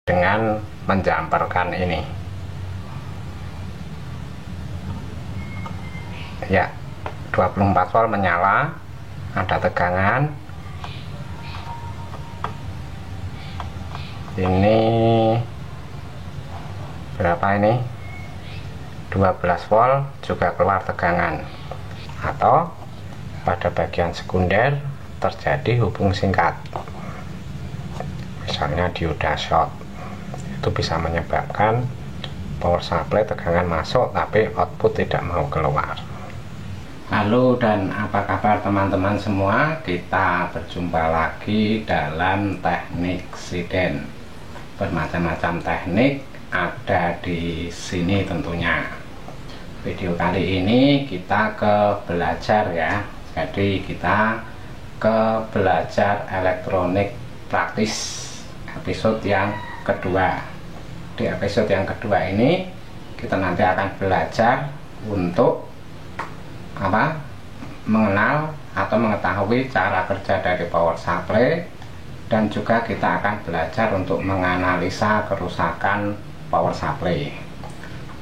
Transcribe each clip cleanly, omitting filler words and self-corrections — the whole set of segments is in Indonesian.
dengan menjamperkan ini. Ya, 24 volt menyala, ada tegangan. Ini berapa ini? 12 volt juga keluar tegangan. Atau pada bagian sekunder terjadi hubung singkat, misalnya dioda short. Itu bisa menyebabkan power supply tegangan masuk tapi output tidak mau keluar. Halo dan apa kabar teman-teman semua? Kita berjumpa lagi dalam teknik siden. Bermacam-macam teknik ada di sini tentunya. Video kali ini kita ke belajar ya. Jadi kita ke belajar elektronik praktis episode yang kedua. Di episode yang kedua ini kita nanti akan belajar untuk mengenal atau mengetahui cara kerja dari power supply, dan juga kita akan belajar untuk menganalisa kerusakan power supply.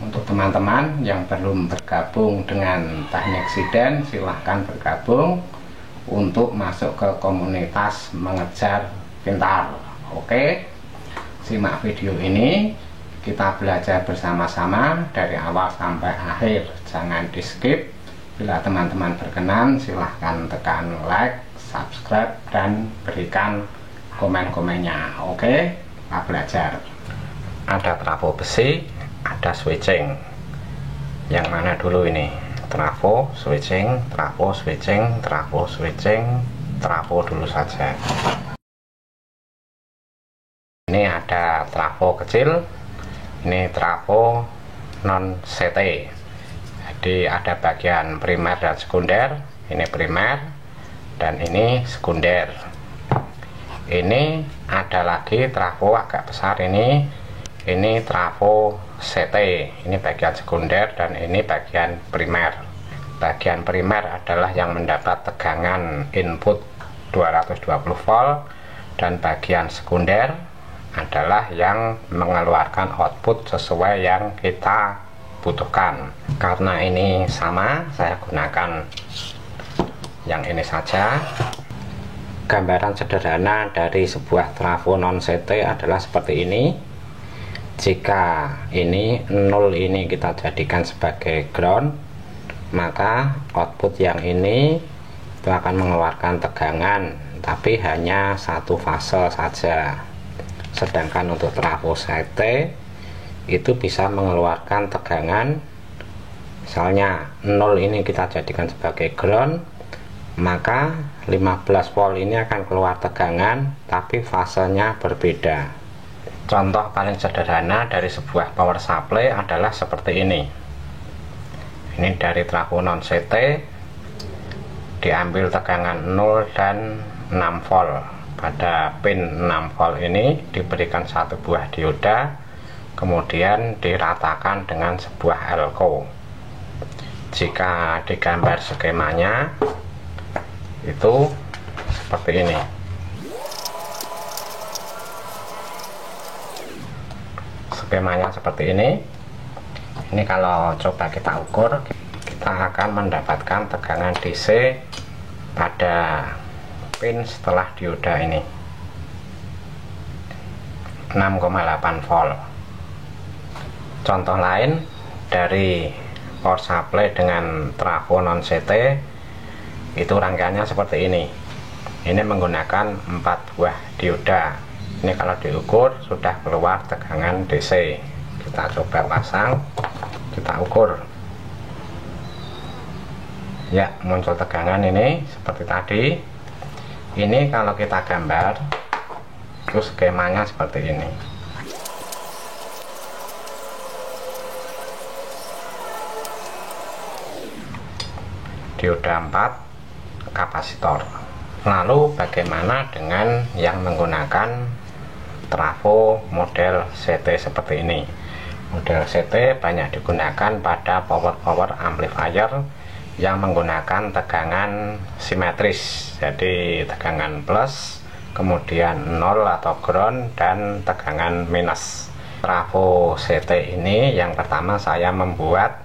Untuk teman-teman yang belum bergabung dengan teknik siden, silahkan bergabung untuk masuk ke komunitas mengejar pintar. Oke, simak video ini, kita belajar bersama-sama dari awal sampai akhir, jangan di skip. Bila teman-teman berkenan, silahkan tekan like, subscribe, dan berikan komen-komennya. Oke, kita belajar. Ada trafo besi, ada switching. Yang mana dulu ini? Trafo, switching, trafo, switching, trafo, switching, trafo dulu saja. Ini ada trafo kecil, ini trafo non CT. Jadi ada bagian primer dan sekunder. Ini primer dan ini sekunder. Ini ada lagi trafo agak besar ini trafo CT. Ini bagian sekunder dan ini bagian primer. Bagian primer adalah yang mendapat tegangan input 220 volt, dan bagian sekunder adalah yang mengeluarkan output sesuai yang kita butuhkan. Karena ini sama, saya gunakan yang ini saja. Gambaran sederhana dari sebuah trafo non CT adalah seperti ini. Jika ini 0 ini kita jadikan sebagai ground, maka output yang ini itu akan mengeluarkan tegangan, tapi hanya satu fase saja. Sedangkan untuk trafo CT itu bisa mengeluarkan tegangan, misalnya 0 ini kita jadikan sebagai ground, maka 15 volt ini akan keluar tegangan tapi fasenya berbeda. Contoh paling sederhana dari sebuah power supply adalah seperti ini. Ini dari trafo non CT, diambil tegangan 0 dan 6 volt. Pada pin 6 volt ini diberikan satu buah dioda, kemudian diratakan dengan sebuah elko. Jika digambar skemanya itu seperti ini. Skemanya seperti ini. Ini kalau coba kita ukur, kita akan mendapatkan tegangan DC pada pin setelah dioda ini 6,8 volt. Contoh lain dari power supply dengan trafo non CT, itu rangkaiannya seperti ini. Ini menggunakan 4 buah dioda. Ini kalau diukur sudah keluar tegangan DC. Kita coba pasang, kita ukur. Ya, muncul tegangan ini seperti tadi. Ini kalau kita gambar, itu skemanya seperti ini. Dioda 4, kapasitor. Lalu bagaimana dengan yang menggunakan trafo model CT seperti ini? Model CT banyak digunakan pada power amplifier yang menggunakan tegangan simetris, jadi tegangan plus kemudian 0 atau ground, dan tegangan minus. Trafo CT ini yang pertama saya membuat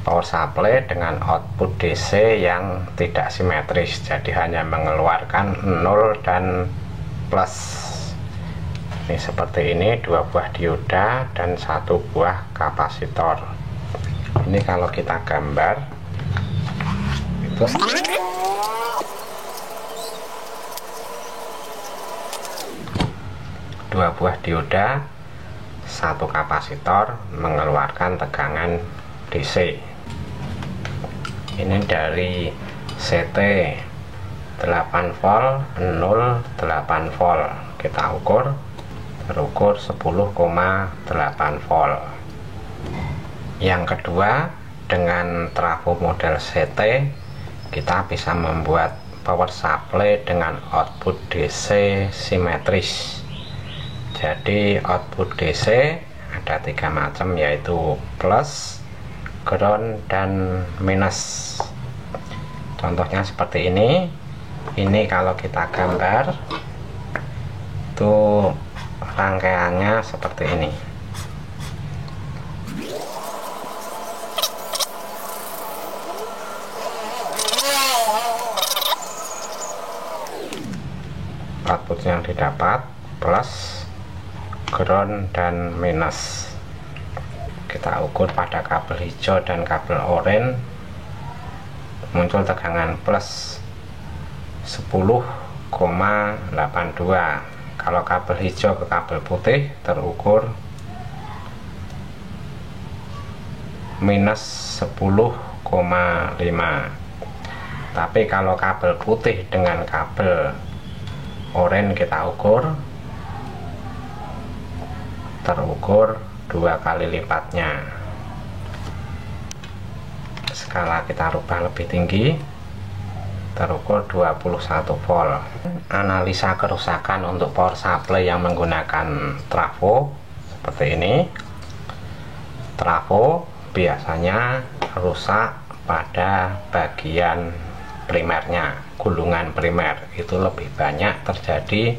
power supply dengan output DC yang tidak simetris, jadi hanya mengeluarkan 0 dan plus. Ini seperti ini, 2 buah dioda dan 1 buah kapasitor. Ini kalau kita gambar itu 2 buah dioda, 1 kapasitor mengeluarkan tegangan DC. Ini dari CT 8 volt, 0, 8 volt. Kita ukur, terukur 10,8 volt. Yang kedua, dengan trafo model CT kita bisa membuat power supply dengan output DC simetris. Jadi output DC ada 3 macam, yaitu plus, ground, dan minus. Contohnya seperti ini. Ini kalau kita gambar itu rangkaiannya seperti ini. Output yang didapat plus, ground, dan minus. Kita ukur pada kabel hijau dan kabel oranye, muncul tegangan plus 10,82. Kalau kabel hijau ke kabel putih terukur minus 10,5. Tapi kalau kabel putih dengan kabel oranye kita ukur, terukur 2 kali lipatnya. Skala kita rubah lebih tinggi, terukur 21 volt. Analisa kerusakan untuk power supply yang menggunakan trafo seperti ini. Trafo biasanya rusak pada bagian primernya, gulungan primer itu lebih banyak terjadi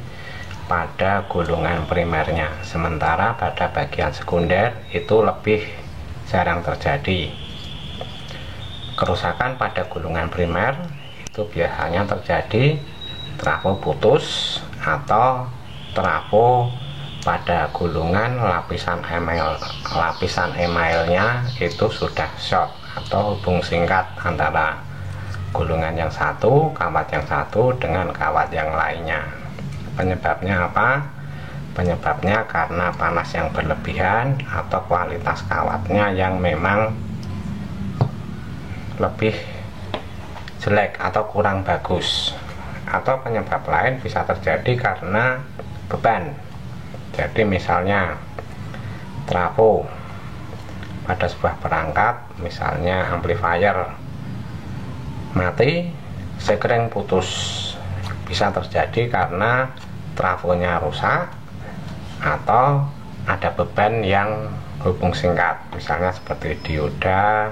pada gulungan primernya, sementara pada bagian sekunder itu lebih jarang terjadi. Kerusakan pada gulungan primer itu biasanya terjadi trafo putus atau trafo pada gulungan lapisan emailnya itu sudah short atau hubung singkat antara gulungan yang satu, kawat yang satu dengan kawat yang lainnya. Penyebabnya apa? Penyebabnya karena panas yang berlebihan atau kualitas kawatnya yang memang lebih jelek atau kurang bagus, atau penyebab lain bisa terjadi karena beban. Jadi misalnya trafo pada sebuah perangkat, misalnya amplifier mati, sekring putus, bisa terjadi karena trafonya rusak atau ada beban yang hubung singkat, misalnya seperti dioda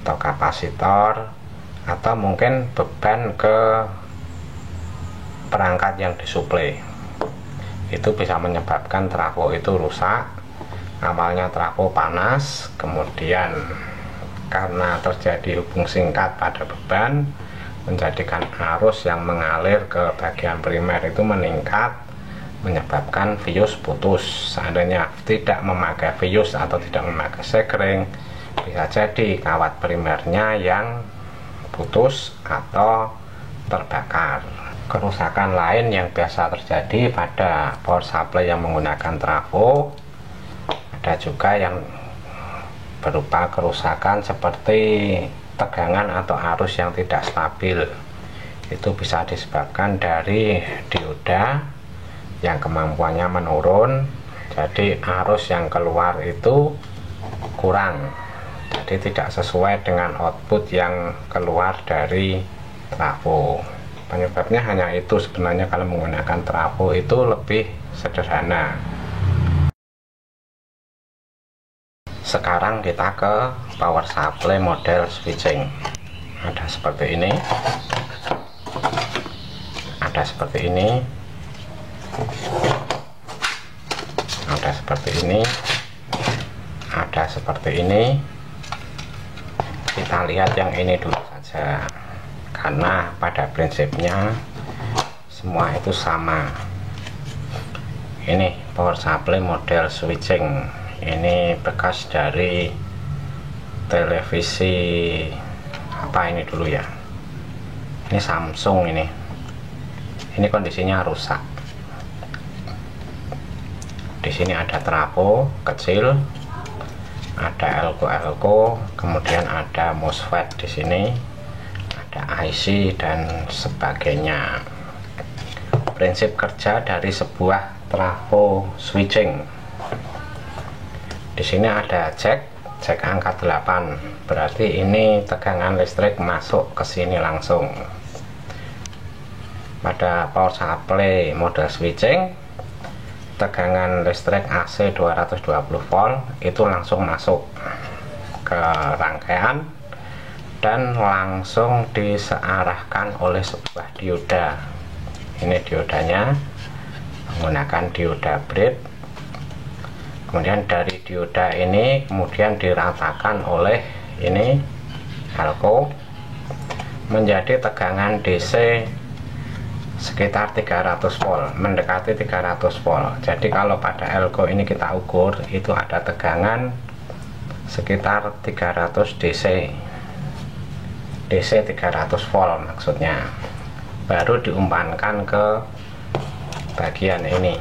atau kapasitor, atau mungkin beban ke perangkat yang disuplai. Itu bisa menyebabkan trafo itu rusak. Awalnya trafo panas, kemudian karena terjadi hubung singkat pada beban, menjadikan arus yang mengalir ke bagian primer itu meningkat, menyebabkan fuse putus. Seandainya tidak memakai fuse atau tidak memakai sekring, bisa jadi kawat primernya yang putus atau terbakar. Kerusakan lain yang biasa terjadi pada power supply yang menggunakan trafo, ada juga yang berupa kerusakan seperti tegangan atau arus yang tidak stabil. Itu bisa disebabkan dari dioda yang kemampuannya menurun, jadi arus yang keluar itu kurang, jadi tidak sesuai dengan output yang keluar dari trafo. Penyebabnya hanya itu sebenarnya. Kalau menggunakan trafo itu lebih sederhana. Sekarang kita ke power supply model switching. Ada seperti ini, ada seperti ini, ada seperti ini, ada seperti ini. Kita lihat yang ini dulu saja, karena pada prinsipnya semua itu sama. Ini power supply model switching, ini bekas dari televisi apa ini dulu ya, ini Samsung. Ini kondisinya rusak. Di sini ada trafo kecil, ada elko, kemudian ada MOSFET di sini, ada IC dan sebagainya. Prinsip kerja dari sebuah trafo switching. Di sini ada jack angka 8, berarti ini tegangan listrik masuk ke sini langsung. Pada power supply model switching, tegangan listrik AC 220 volt itu langsung masuk ke rangkaian dan langsung disearahkan oleh sebuah dioda. Ini diodanya menggunakan dioda bread. Kemudian dari dioda ini kemudian diratakan oleh ini elko menjadi tegangan DC sekitar 300 volt, mendekati 300 volt. Jadi kalau pada elko ini kita ukur, itu ada tegangan sekitar 300 DC 300 volt maksudnya. Baru diumpankan ke bagian ini,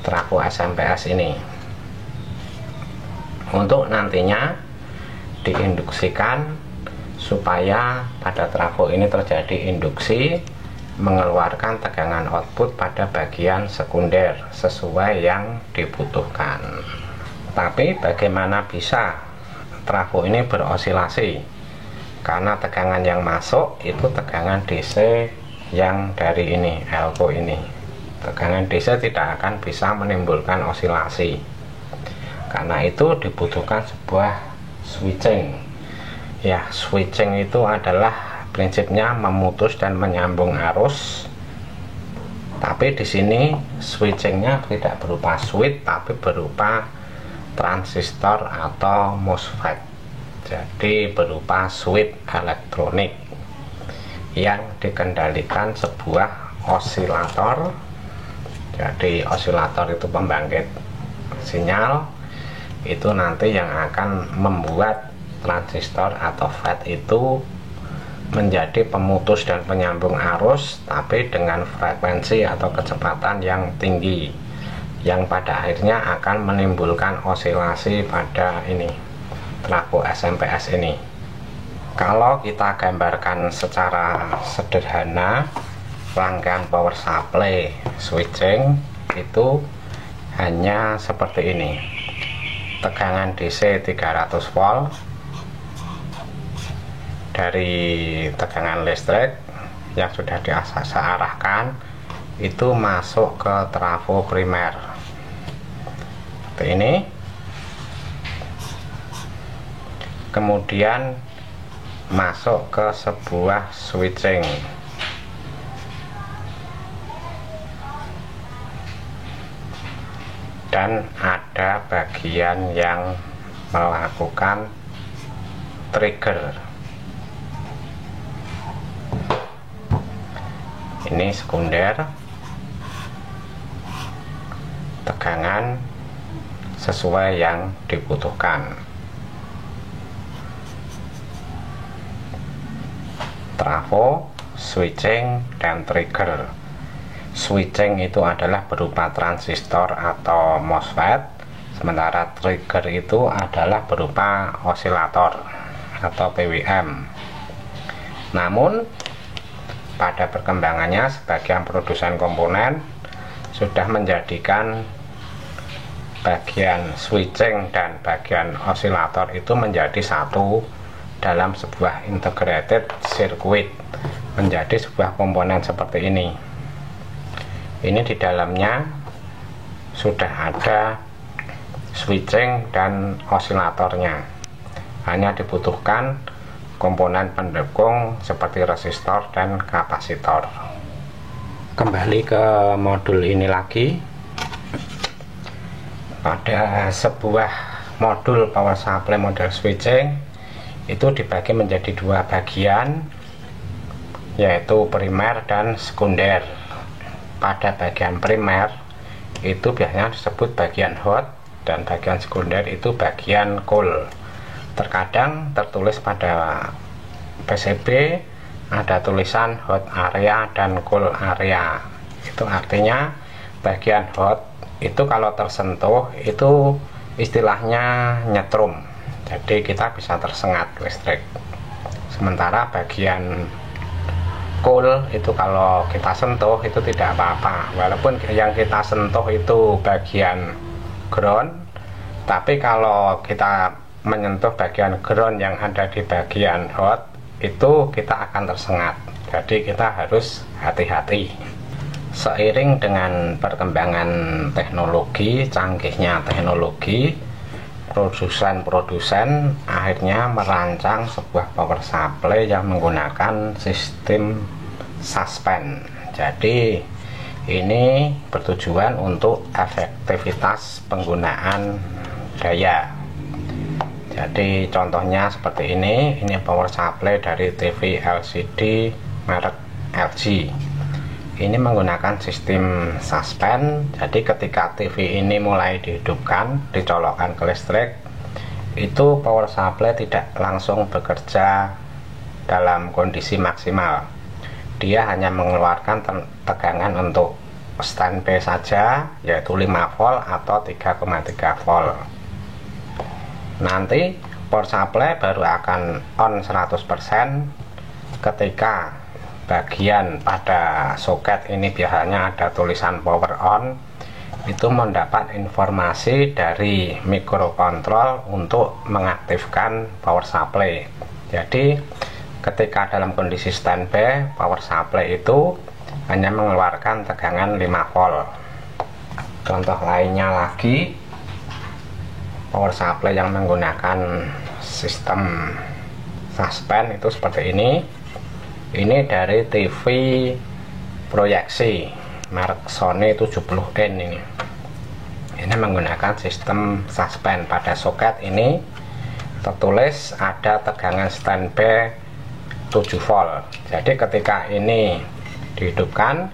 trafo SMP-S ini, untuk nantinya diinduksikan supaya pada trafo ini terjadi induksi mengeluarkan tegangan output pada bagian sekunder sesuai yang dibutuhkan. Tapi bagaimana bisa trafo ini berosilasi? Karena tegangan yang masuk itu tegangan DC yang dari ini elko ini. Tegangan DC tidak akan bisa menimbulkan osilasi. Karena itu dibutuhkan sebuah switching. Ya, switching itu adalah prinsipnya memutus dan menyambung arus. Tapi di sini switchingnya tidak berupa switch, tapi berupa transistor atau MOSFET. Jadi berupa switch elektronik yang dikendalikan sebuah osilator. Jadi osilator itu pembangkit sinyal, itu nanti yang akan membuat transistor atau FET itu menjadi pemutus dan penyambung arus, tapi dengan frekuensi atau kecepatan yang tinggi, yang pada akhirnya akan menimbulkan osilasi pada ini trafo SMP-S ini. Kalau kita gambarkan secara sederhana, rangkaian power supply switching itu hanya seperti ini. Tegangan DC 300 volt dari tegangan listrik yang sudah diarahkan itu masuk ke trafo primer seperti ini. Kemudian masuk ke sebuah switching. Dan ada bagian yang melakukan trigger. Ini sekunder, tegangan sesuai yang dibutuhkan. Trafo, switching, dan trigger. Switching itu adalah berupa transistor atau MOSFET, sementara trigger itu adalah berupa osilator atau PWM. Namun pada perkembangannya sebagian produsen komponen sudah menjadikan bagian switching dan bagian osilator itu menjadi satu dalam sebuah integrated circuit, menjadi sebuah komponen seperti ini. Ini di dalamnya sudah ada switching dan osilatornya, hanya dibutuhkan komponen pendukung seperti resistor dan kapasitor. Kembali ke modul ini lagi. Pada sebuah modul power supply model switching itu dibagi menjadi dua bagian, yaitu primer dan sekunder. Pada bagian primer itu biasanya disebut bagian hot, dan bagian sekunder itu bagian cool. Terkadang tertulis pada PCB ada tulisan hot area dan cool area. Itu artinya bagian hot itu kalau tersentuh itu istilahnya nyetrum, jadi kita bisa tersengat listrik. Sementara bagian cool itu kalau kita sentuh itu tidak apa-apa, walaupun yang kita sentuh itu bagian ground, tapi kalau kita menyentuh bagian ground yang ada di bagian hot itu kita akan tersengat. Jadi kita harus hati-hati. Seiring dengan perkembangan teknologi, canggihnya teknologi, produsen akhirnya merancang sebuah power supply yang menggunakan sistem suspend. Jadi ini bertujuan untuk efektivitas penggunaan daya. Jadi contohnya seperti ini power supply dari TV LCD merek LG. Ini menggunakan sistem suspend. Jadi ketika TV ini mulai dihidupkan, dicolokkan ke listrik, itu power supply tidak langsung bekerja dalam kondisi maksimal. Dia hanya mengeluarkan tegangan untuk standby saja, yaitu 5 volt atau 3,3 volt. Nanti power supply baru akan on 100% ketika bagian pada soket ini biasanya ada tulisan power on, itu mendapat informasi dari mikrokontrol untuk mengaktifkan power supply. Jadi ketika dalam kondisi standby, power supply itu hanya mengeluarkan tegangan 5 volt. Contoh lainnya lagi, power supply yang menggunakan sistem suspend itu seperti ini. Ini dari TV proyeksi merek Sony 70N ini. Ini menggunakan sistem suspend. Pada soket ini tertulis ada tegangan standby 7 volt. Jadi ketika ini dihidupkan,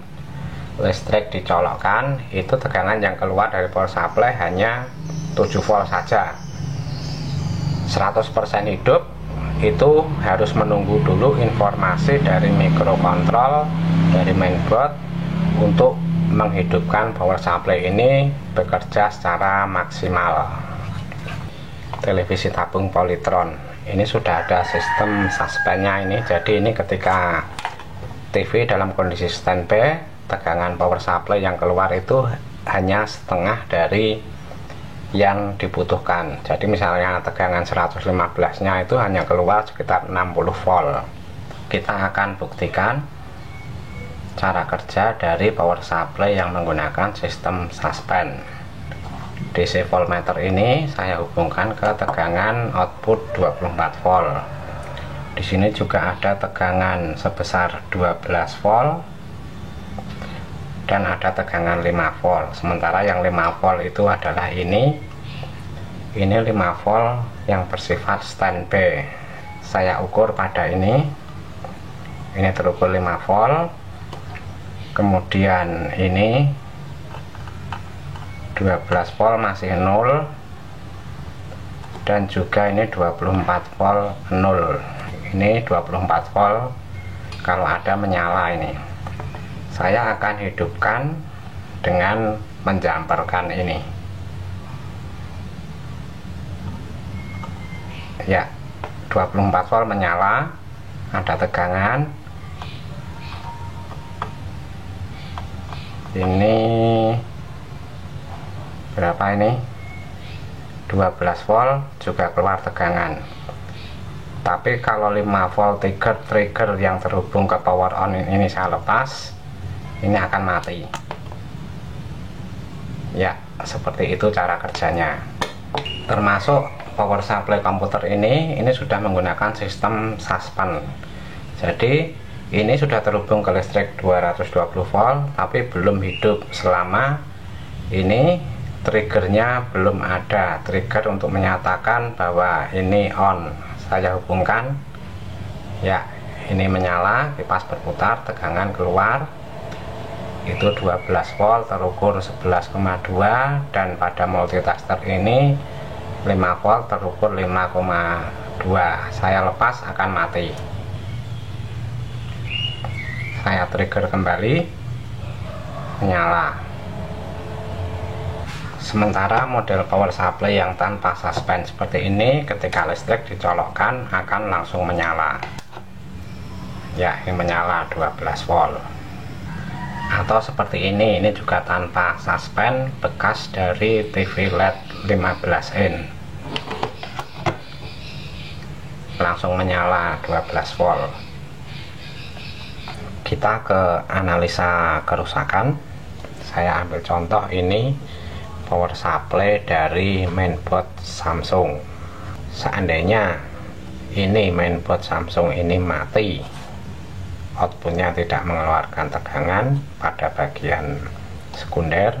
listrik dicolokkan, itu tegangan yang keluar dari power supply hanya 7 volt saja. 100% hidup itu harus menunggu dulu informasi dari mikrokontrol, dari mainboard untuk menghidupkan power supply ini bekerja secara maksimal. Televisi tabung Polytron ini sudah ada sistem suspendnya ini. Jadi ini ketika TV dalam kondisi standby, tegangan power supply yang keluar itu hanya setengah dari yang dibutuhkan. Jadi misalnya tegangan 115 nya itu hanya keluar sekitar 60 volt. Kita akan buktikan cara kerja dari power supply yang menggunakan sistem suspend. DC voltmeter ini saya hubungkan ke tegangan output 24 volt. Di sini juga ada tegangan sebesar 12 volt dan ada tegangan 5 volt. Sementara yang 5 volt itu adalah ini 5 volt yang bersifat standby. Saya ukur pada ini terukur 5 volt. Kemudian ini 12 volt masih 0, dan juga ini 24 volt 0. Ini 24 volt kalau ada menyala ini. Saya akan hidupkan dengan menjamperkan ini. Ya, 24 volt menyala, ada tegangan. Ini berapa ini? 12 volt juga keluar tegangan. Tapi kalau 5 volt trigger yang terhubung ke power on ini saya lepas, ini akan mati. Ya, seperti itu cara kerjanya. Termasuk power supply komputer ini sudah menggunakan sistem suspend. Jadi ini sudah terhubung ke listrik 220 volt, tapi belum hidup selama ini triggernya belum ada trigger untuk menyatakan bahwa ini on. Saya hubungkan ya, ini menyala, kipas berputar, tegangan keluar itu 12 volt, terukur 11,2, dan pada multitester ini 5 volt, terukur 5,2. Saya lepas akan mati. Saya trigger kembali, menyala. Sementara model power supply yang tanpa suspend seperti ini, ketika listrik dicolokkan akan langsung menyala. Ya, ini menyala 12 volt. Atau seperti ini juga tanpa suspend, bekas dari TV LED 15 in, langsung menyala 12 volt. Kita ke analisa kerusakan. Saya ambil contoh ini power supply dari mainboard Samsung. Seandainya ini mainboard Samsung ini mati, outputnya tidak mengeluarkan tegangan pada bagian sekunder,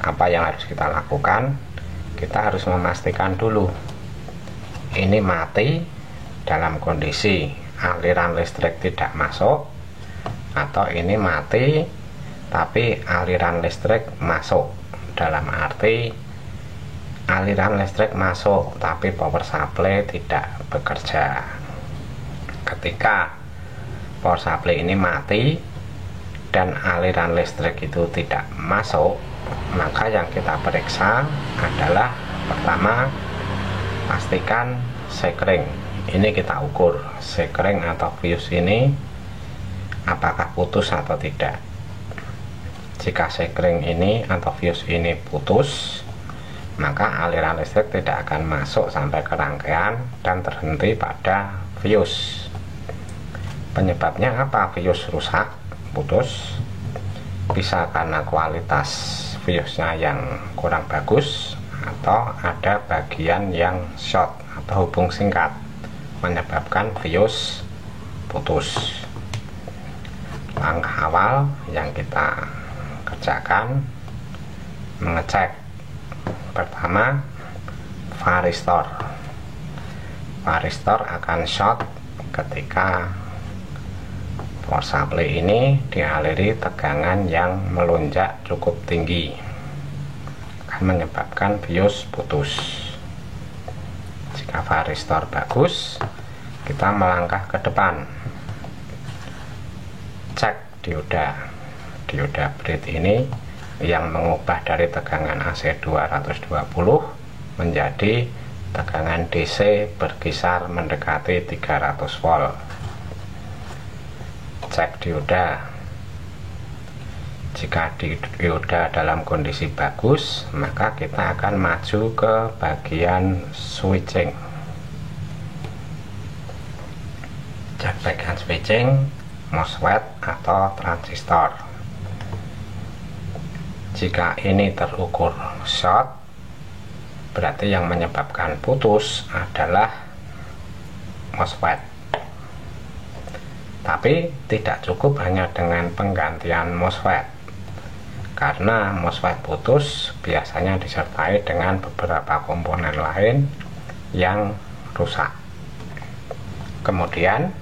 apa yang harus kita lakukan? Kita harus memastikan dulu ini mati dalam kondisi aliran listrik tidak masuk, atau ini mati tapi aliran listrik masuk, dalam arti aliran listrik masuk tapi power supply tidak bekerja. Ketika power supply ini mati dan aliran listrik itu tidak masuk, maka yang kita periksa adalah pertama, pastikan sekring. Ini kita ukur sekring atau fuse ini apakah putus atau tidak. Jika sekring ini atau fuse ini putus, maka aliran listrik tidak akan masuk sampai ke rangkaian dan terhenti pada fuse. Penyebabnya apa? Fuse rusak, putus, bisa karena kualitas fuse-nya yang kurang bagus, atau ada bagian yang short atau hubung singkat menyebabkan fuse putus. Langkah awal yang kita kerjakan, mengecek pertama varistor. Varistor akan short ketika power supply ini dialiri tegangan yang melonjak cukup tinggi, akan menyebabkan fuse putus. Jika varistor bagus, kita melangkah ke depan, cek dioda. Dioda BRIDGE ini yang mengubah dari tegangan AC 220 menjadi tegangan DC berkisar mendekati 300 volt. Cek dioda. Jika dioda dalam kondisi bagus, maka kita akan maju ke bagian switching. Cek bagian switching, MOSFET atau transistor. Jika ini terukur short, berarti yang menyebabkan putus adalah MOSFET. Tapi tidak cukup hanya dengan penggantian MOSFET, karena MOSFET putus biasanya disertai dengan beberapa komponen lain yang rusak. Kemudian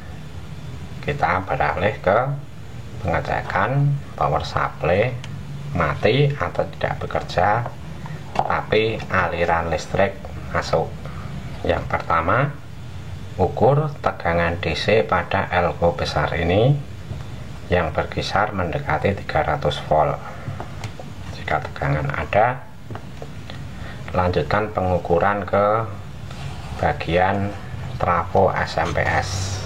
kita beralih ke pengecekan power supply mati atau tidak bekerja tapi aliran listrik masuk. Yang pertama, ukur tegangan DC pada elko besar ini yang berkisar mendekati 300 volt. Jika tegangan ada, lanjutkan pengukuran ke bagian trafo SMPS,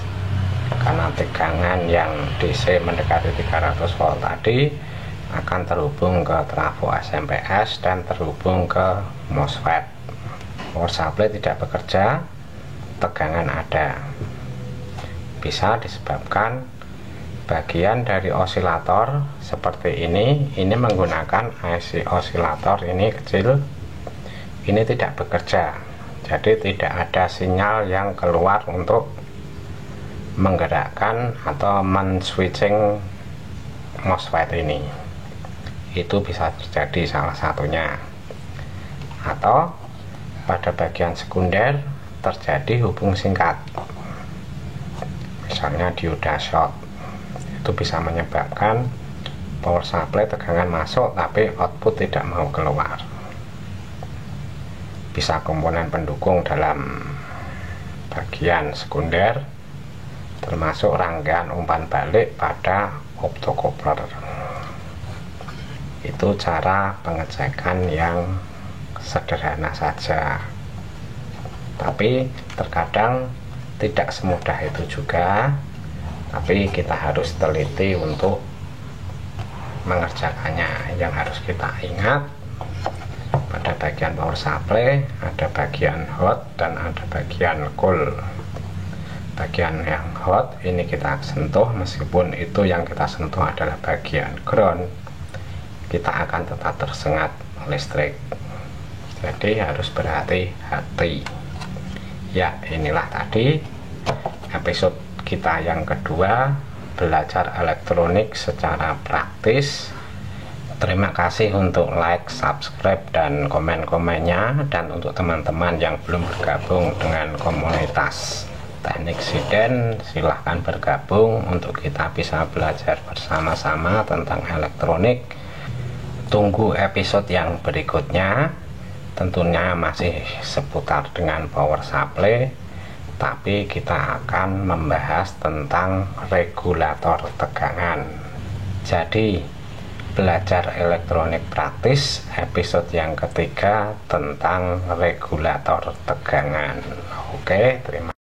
karena tegangan yang DC mendekati 300 volt tadi akan terhubung ke trafo SMPS dan terhubung ke MOSFET. Power supply tidak bekerja, tegangan ada, bisa disebabkan bagian dari osilator seperti ini menggunakan IC osilator ini kecil ini tidak bekerja, jadi tidak ada sinyal yang keluar untuk menggerakkan atau men-switching MOSFET ini. Itu bisa terjadi salah satunya. Atau pada bagian sekunder terjadi hubung singkat, misalnya dioda short. Itu bisa menyebabkan power supply tegangan masuk tapi output tidak mau keluar. Bisa komponen pendukung dalam bagian sekunder, termasuk rangkaian umpan balik pada optocoupler. Itu cara pengecekan yang sederhana saja, tapi terkadang tidak semudah itu juga, tapi kita harus teliti untuk mengerjakannya. Yang harus kita ingat, pada bagian power supply ada bagian hot dan ada bagian cool. Bagian yang hot ini kita sentuh, meskipun itu yang kita sentuh adalah bagian ground, kita akan tetap tersengat listrik. Jadi harus berhati-hati. Ya, inilah tadi episode kita yang kedua, belajar elektronik secara praktis. Terima kasih untuk like, subscribe, dan komen-komennya. Dan untuk teman-teman yang belum bergabung dengan komunitas Teknik Siden, silahkan bergabung untuk kita bisa belajar bersama-sama tentang elektronik. Tunggu episode yang berikutnya, tentunya masih seputar dengan power supply, tapi kita akan membahas tentang regulator tegangan. Jadi belajar elektronik praktis episode yang ketiga tentang regulator tegangan. Oke, terima kasih.